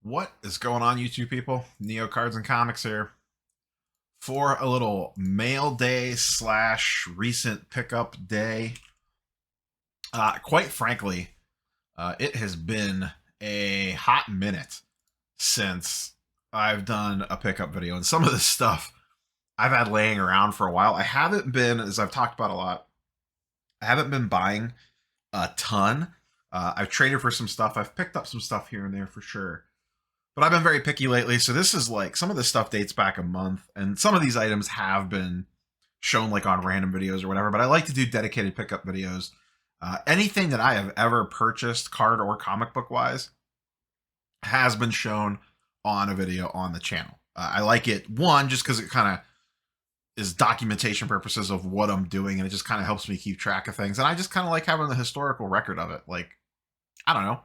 What is going on, YouTube people? Neo Cards and Comics here for a little mail day slash recent pickup day. Quite frankly, it has been a hot minute since I've done a pickup video, and some of this stuff I've had laying around for a while. I haven't been, as I've talked about a lot, I haven't been buying a ton. I've traded for some stuff. I've picked up some stuff here and there for sure. But I've been very picky lately, so this is like, some of this stuff dates back a month, and some of these items have been shown like on random videos or whatever, but I like to do dedicated pickup videos. Anything that I have ever purchased, card or comic book wise, has been shown on a video on the channel. I like it, one, just because it kind of is documentation purposes of what I'm doing, and it just kind of helps me keep track of things, and I just kind of like having the historical record of it. Like, I don't know,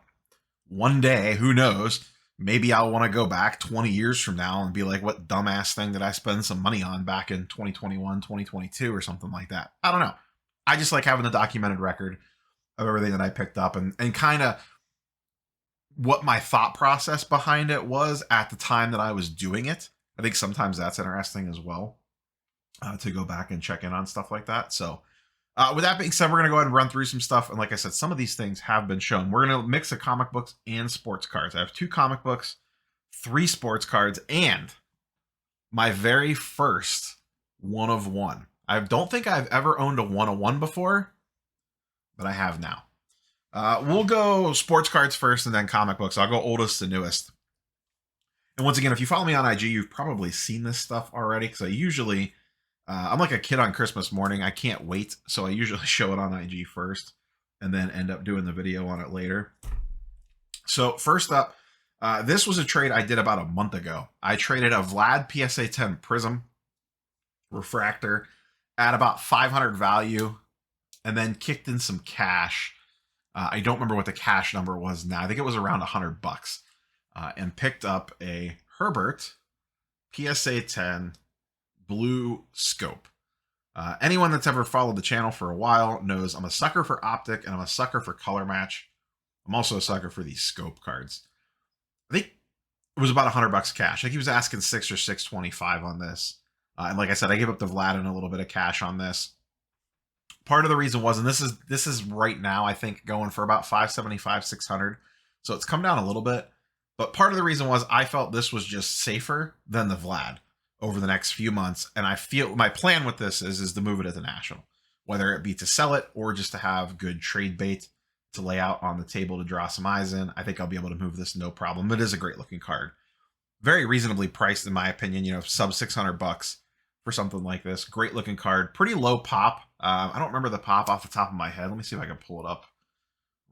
one day, who knows, maybe I'll want to go back 20 years from now and be like, what dumbass thing did I spend some money on back in 2021, 2022 or something like that. I don't know. I just like having the documented record of everything that I picked up and kind of what my thought process behind it was at the time that I was doing it. I think sometimes that's interesting as well, to go back and check in on stuff like that. So with that being said, we're going to go ahead and run through some stuff. And like I said, some of these things have been shown. We're going to mix of comic books and sports cards. I have 2 comic books, 3 sports cards, and my very first one of one. I don't think I've ever owned a one of one before, but I have now. We'll go sports cards first and then comic books. I'll go oldest to newest. And once again, if you follow me on IG, you've probably seen this stuff already, because I usually... I'm like a kid on Christmas morning. I can't wait. So I usually show it on IG first and then end up doing the video on it later. So first up, this was a trade I did about a month ago. I traded a Vlad PSA 10 Prism Refractor at about 500 value and then kicked in some cash. I don't remember what the cash number was now. I think it was around $100, and picked up a Herbert PSA 10 Blue Scope. Anyone that's ever followed the channel for a while knows I'm a sucker for optic and I'm a sucker for color match. I'm also a sucker for these scope cards. I think it was about $100 cash. I think he was asking $6 or $6.25 on this. And like I said, I gave up to Vlad and a little bit of cash on this. Part of the reason was, and this is right now, I think going for about $575, $600. So it's come down a little bit. But part of the reason was I felt this was just safer than the Vlad over the next few months. And I feel my plan with this is to move it at the National, whether it be to sell it or just to have good trade bait to lay out on the table to draw some eyes in. I think I'll be able to move this no problem. It is a great looking card. Very reasonably priced, in my opinion, sub $600 for something like this. Great looking card. Pretty low pop. I don't remember the pop off the top of my head. Let me see if I can pull it up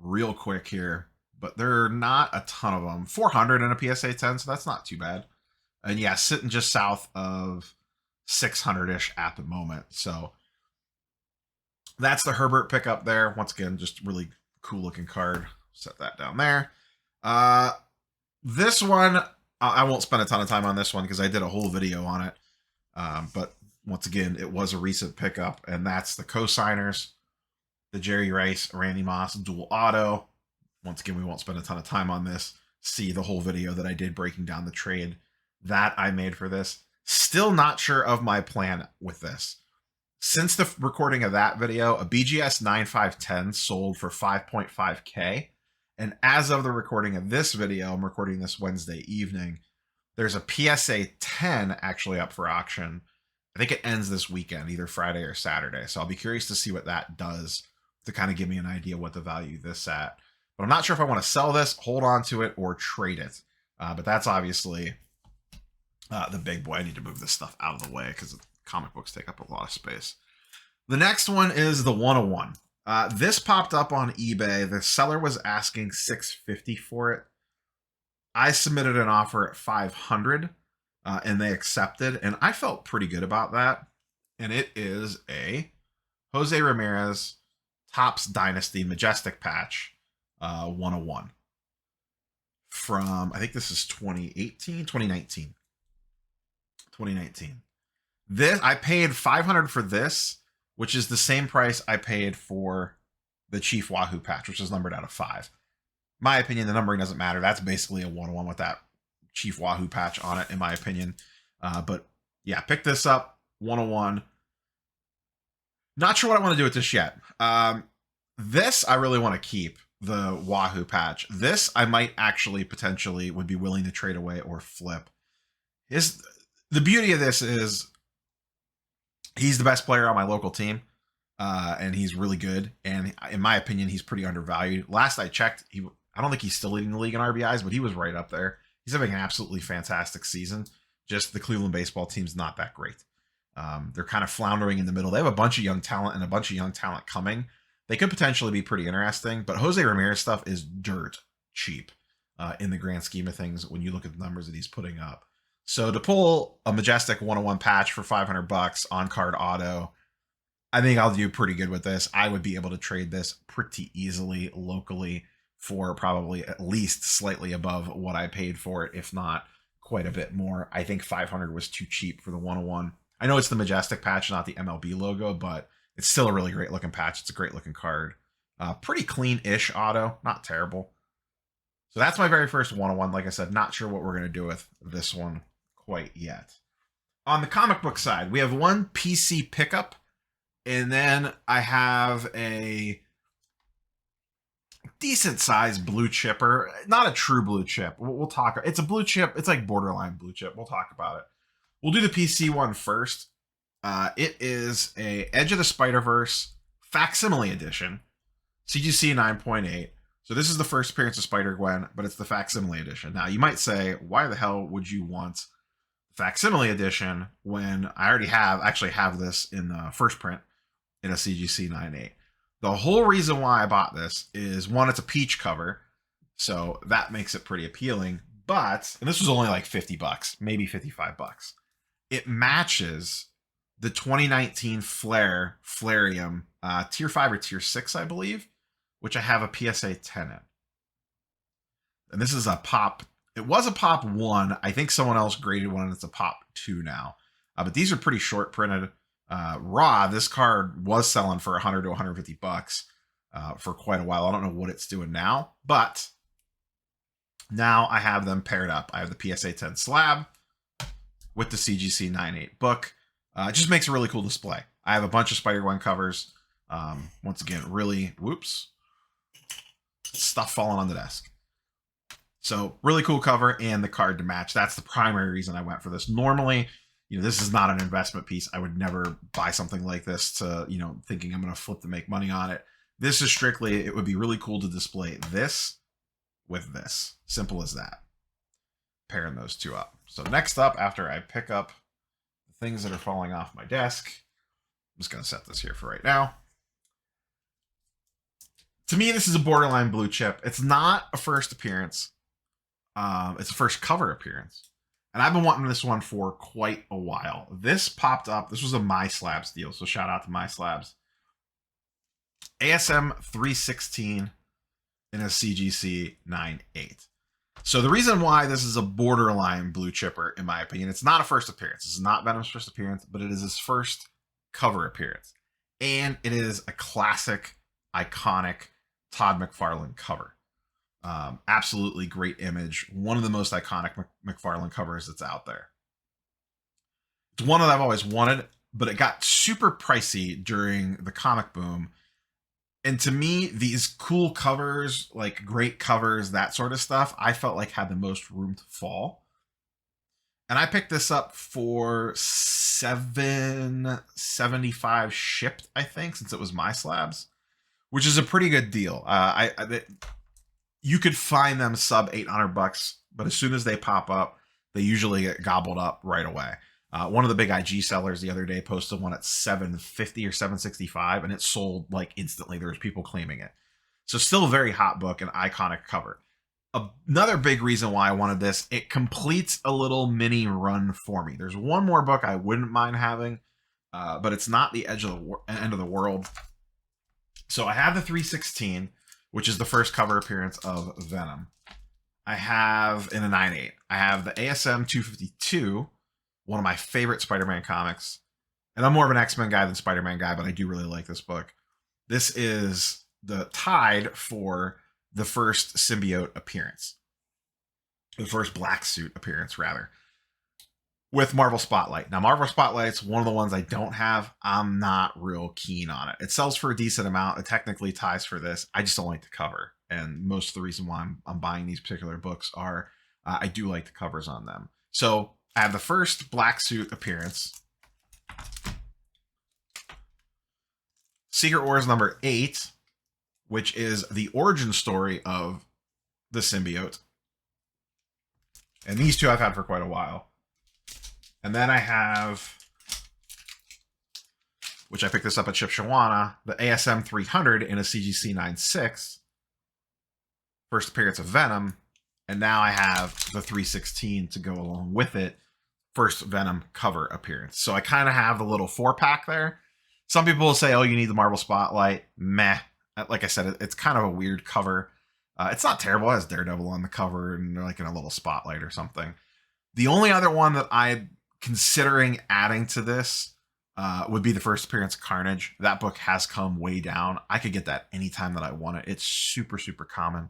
real quick here. But there are not a ton of them. 400 in a PSA 10, so that's not too bad. And yeah, sitting just south of 600-ish at the moment. So that's the Herbert pickup there. Once again, just really cool looking card. Set that down there. This one, I won't spend a ton of time on this one because I did a whole video on it. But once again, it was a recent pickup, and that's the co-signers, the Jerry Rice, Randy Moss dual auto. Once again, we won't spend a ton of time on this. See the whole video that I did breaking down the trade that I made for this. Still not sure of my plan with this. Since the recording of that video, a BGS 9510 sold for 5.5K. And as of the recording of this video, I'm recording this Wednesday evening, there's a PSA 10 actually up for auction. I think it ends this weekend, either Friday or Saturday. So I'll be curious to see what that does to kind of give me an idea what the value this at. But I'm not sure if I want to sell this, hold on to it, or trade it. But that's obviously the big boy. I need to move this stuff out of the way because comic books take up a lot of space. The next one is the 101. This popped up on eBay. The seller was asking $650 for it. I submitted an offer at $500, and they accepted, and I felt pretty good about that. And it is a Jose Ramirez Topps Dynasty Majestic patch, 101 from, I think this is 2019. This, I paid $500 for this, which is the same price I paid for the Chief Wahoo patch, which is numbered out of 5. My opinion, the numbering doesn't matter. That's basically a 101 with that Chief Wahoo patch on it, in my opinion. But yeah, pick this up, 101. Not sure what I want to do with this yet. This I really want to keep, the Wahoo patch. This I might actually potentially would be willing to trade away or flip. The beauty of this is he's the best player on my local team, and he's really good. And in my opinion, he's pretty undervalued. Last I checked, I don't think he's still leading the league in RBIs, but he was right up there. He's having an absolutely fantastic season. Just the Cleveland baseball team's not that great. They're kind of floundering in the middle. They have a bunch of young talent and a bunch of young talent coming. They could potentially be pretty interesting, but Jose Ramirez stuff is dirt cheap in the grand scheme of things when you look at the numbers that he's putting up. So to pull a Majestic 101 patch for $500 on card auto, I think I'll do pretty good with this. I would be able to trade this pretty easily locally for probably at least slightly above what I paid for it, if not quite a bit more. I think 500 was too cheap for the 101. I know it's the Majestic patch, not the MLB logo, but it's still a really great looking patch. It's a great looking card. Pretty clean-ish auto, not terrible. So that's my very first 101. Like I said, not sure what we're going to do with this one quite yet. On the comic book side, we have one PC pickup, and then I have a decent sized blue chipper. Not a true blue chip. We'll talk. It's a blue chip. It's like borderline blue chip. We'll talk about it. We'll do the PC one first. It is a Edge of the Spider-Verse facsimile edition, CGC 9.8. So this is the first appearance of Spider-Gwen, but it's the facsimile edition. Now, you might say, why the hell would you want facsimile edition when I already actually have this in the first print in a CGC 9.8? The whole reason why I bought this is, one, it's a peach cover, so that makes it pretty appealing. But, and this was only like $50, maybe $55. It matches the 2019 Flareum, Tier 5 or Tier 6, I believe, which I have a PSA 10 in. And this is a Pop. It was a Pop 1. I think someone else graded one, and it's a Pop 2 now. But these are pretty short printed. Raw, this card was selling for $100 to $150 for quite a while. I don't know what it's doing now, but now I have them paired up. I have the PSA 10 slab with the CGC 9.8 book. It just makes a really cool display. I have a bunch of Spider-Gwen covers. Once again, really, whoops, stuff falling on the desk. So really cool cover and the card to match. That's the primary reason I went for this. Normally, this is not an investment piece. I would never buy something like this to, thinking I'm going to flip to make money on it. This is strictly, it would be really cool to display this with this. Simple as that. Pairing those two up. So next up, after I pick up the things that are falling off my desk, I'm just going to set this here for right now. To me, this is a borderline blue chip. It's not a first appearance. It's a first cover appearance. And I've been wanting this one for quite a while. This popped up. This was a My Slabs deal, so shout out to My Slabs. ASM 316 in a CGC 9.8. So the reason why this is a borderline blue chipper, in my opinion, it's not a first appearance. This is not Venom's first appearance, but it is his first cover appearance. And it is a classic, iconic Todd McFarlane cover. Absolutely great image. One of the most iconic McFarlane covers that's out there. It's one that I've always wanted, but it got super pricey during the comic boom. And to me, these cool covers, like great covers, that sort of stuff, I felt like had the most room to fall. And I picked this up for $7.75 shipped, I think, since it was My Slabs, which is a pretty good deal. You could find them sub $800, but as soon as they pop up, they usually get gobbled up right away. One of the big IG sellers the other day posted one at $750 or $765, and it sold like instantly. There was people claiming it. So still a very hot book, an iconic cover. Another big reason why I wanted this, it completes a little mini run for me. There's one more book I wouldn't mind having, but it's not the end of the world. So I have the 316, which is the first cover appearance of Venom. I have, in a 9.8, I have the ASM 252, one of my favorite Spider-Man comics. And I'm more of an X-Men guy than Spider-Man guy, but I do really like this book. This is the tied for the first symbiote appearance. the first black suit appearance, rather, with Marvel Spotlight. Now, Marvel Spotlight's one of the ones I don't have. I'm not real keen on it. It sells for a decent amount. It technically ties for this. I just don't like the cover. And most of the reason why I'm buying these particular books are I do like the covers on them. So I have the first black suit appearance, Secret Wars number 8, which is the origin story of the symbiote. And these two I've had for quite a while. And then I have, which I picked this up at Shipshawana, the ASM 300 in a CGC 9.6. First appearance of Venom. And now I have the 316 to go along with it. First Venom cover appearance. So I kind of have the little 4-pack there. Some people will say, oh, you need the Marvel Spotlight. Meh. Like I said, it's kind of a weird cover. It's not terrible. It has Daredevil on the cover and like in a little spotlight or something. The only other one that I'm considering adding to this would be the first appearance of Carnage. That book has come way down. I could get that anytime that I want it. It's super, super common.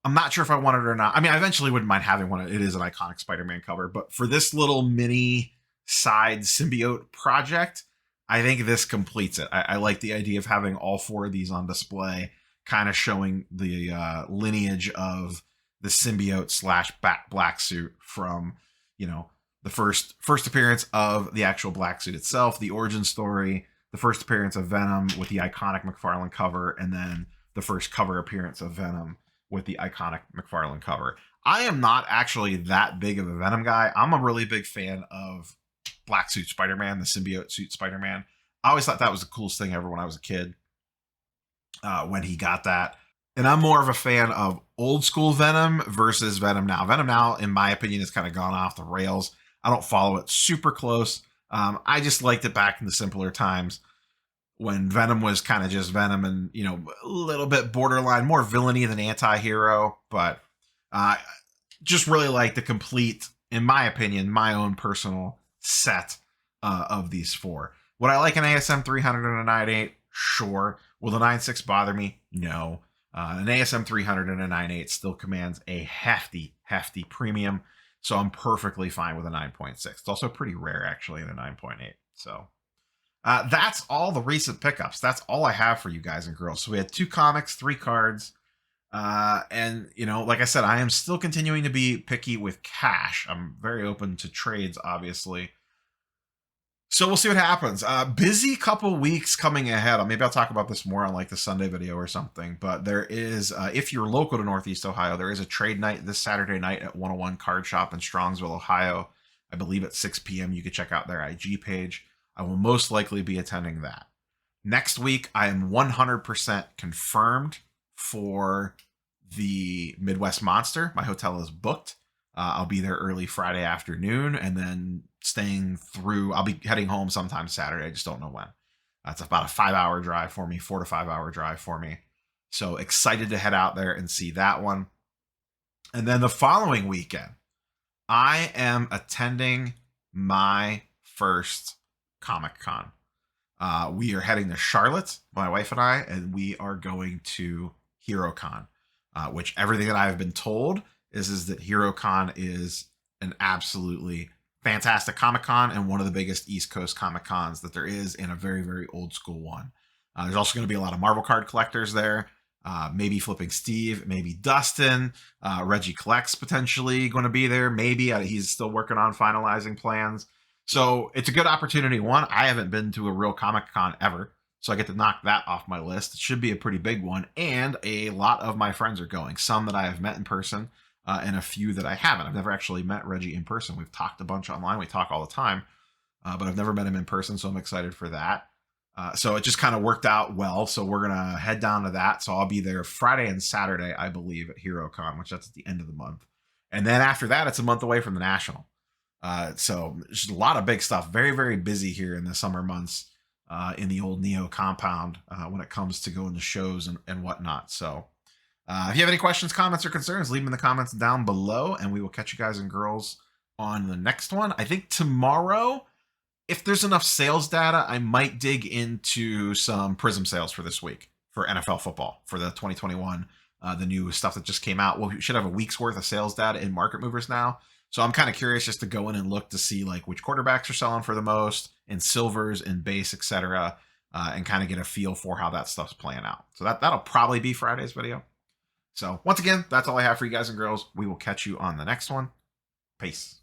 I'm not sure if I want it or not. I mean, I eventually wouldn't mind having one. It is an iconic Spider-Man cover. But for this little mini side symbiote project, I think this completes it. I like the idea of having all 4 of these on display, kind of showing the lineage of the symbiote slash black suit from, you know, the first appearance of the actual black suit itself, the origin story, the first appearance of Venom with the iconic McFarlane cover, and then the first cover appearance of Venom with the iconic McFarlane cover. I am not actually that big of a Venom guy. I'm a really big fan of Black Suit Spider-Man, the symbiote suit Spider-Man. I always thought that was the coolest thing ever when I was a kid, when he got that. And I'm more of a fan of old school Venom versus Venom now. Venom now, in my opinion, has kind of gone off the rails. I don't follow it super close. I just liked it back in the simpler times when Venom was kind of just Venom and, you know, a little bit borderline, more villainy than anti-hero. But just really like the complete, in my opinion, my own personal set of these 4. Would I like an ASM 300 and a 9.8? Sure. Will the 9.6 bother me? No. An ASM 300 and a 9.8 still commands a hefty premium. So I'm perfectly fine with a 9.6. It's also pretty rare, actually, in a 9.8. So that's all the recent pickups. That's all I have for you guys and girls. So we had 2 comics, 3 cards. And, you know, like I said, I am still continuing to be picky with cash. I'm very open to trades, obviously. So we'll see what happens. Busy couple weeks coming ahead. Maybe I'll talk about this more on like the Sunday video or something. But there is, if you're local to Northeast Ohio, there is a trade night this Saturday night at 101 Card Shop in Strongsville, Ohio. I believe at 6 p.m. You can check out their IG page. I will most likely be attending that. Next week, I am 100% confirmed for the Midwest Monster. My hotel is booked. I'll be there early Friday afternoon and then staying through. I'll be heading home sometime Saturday. I just don't know when. It's about a 5-hour drive for me, 4 to 5 hour drive for me. So excited to head out there and see that one. And then the following weekend, I am attending my first Comic-Con. We are heading to Charlotte, my wife and I, and we are going to HeroCon, which everything that I have been told is that HeroCon is an absolutely fantastic Comic-Con and one of the biggest East Coast Comic-Cons that there is, and a very, very old school one. There's also going to be a lot of Marvel card collectors there. Maybe Flipping Steve, maybe Dustin, Reggie Collects potentially going to be there. Maybe he's still working on finalizing plans. So it's a good opportunity. One, I haven't been to a real Comic-Con ever, so I get to knock that off my list. It should be a pretty big one, and a lot of my friends are going. Some that I have met in person, and a few that I haven't. I've never actually met Reggie in person. We've talked a bunch online. We talk all the time, but I've never met him in person, so I'm excited for that. So it just kind of worked out well. So we're going to head down to that. So I'll be there Friday and Saturday, I believe, at HeroCon, which that's at the end of the month. And then after that, it's a month away from the National. So there's a lot of big stuff. Very, very busy here in the summer months in the old Neo compound when it comes to going to shows and whatnot. So if you have any questions, comments, or concerns, leave them in the comments down below, and we will catch you guys and girls on the next one. I think tomorrow, if there's enough sales data, I might dig into some Prism sales for this week for NFL football for the 2021 the new stuff that just came out. Well, we should have a week's worth of sales data in Market Movers now. So I'm kind of curious just to go in and look to see like which quarterbacks are selling for the most in silvers and base, etc., and kind of get a feel for how that stuff's playing out. So that'll probably be Friday's video. So once again, that's all I have for you guys and girls. We will catch you on the next one. Peace.